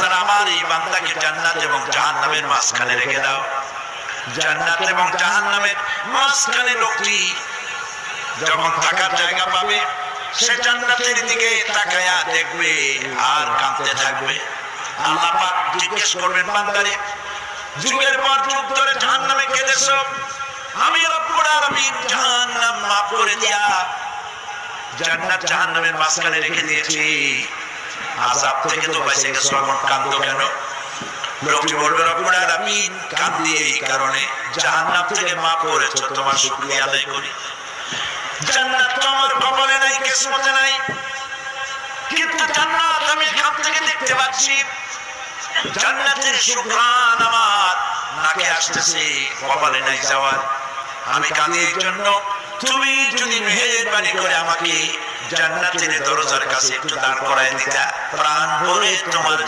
আল্লাহ আমার এই বান্দাকে জান্নাত এবং জাহান্নামের মাঝখানে রেখে দাও। জান্নাত এবং জাহান্নামের মাঝখানে লোকটি যখন থাকার জায়গা পাবে সে জান্নাতের দিকে তাকায়া দেখবে আর কাঁদতে থাকবে। আল্লাহ পাক জিজ্ঞেস করবেন, বান্দারে যুগের পর যুগ ধরে জাহান্নামে কেঁদেছো, আমি রব্বুল আলামিন জাহান্নাম মাফ করে দিয়া জান্নাত জাহান্নামের মাঝখানে রেখে দিয়েছি, আযাব থেকে তো বেঁচে গেছো, এখন কাঁদো কেন? লোকটি বলবে, রব্বুল আলামিন কাঁদি এই কারণে জাহান্নাম থেকে মাফ করেছো, তোমার শুকরিয়া আদায় করি। জান্নাত তো আমার কপালে নাই, কিসমতে নাই, কিন্তু জান্নাত আমি এখান থেকে দেখতে পাচ্ছি, জান্নাতের সুঘ্রাণ আমার নাকে আসতেছে, কপালে নাই যাওয়ার। আমি কাঁদি এই জন্য, তুমি যদি মেহেরবানি করে আমাকে জান্নাতের দরজার কাছে একটু দাঁড় করায় দিতা, প্রাণ ভরে তোমার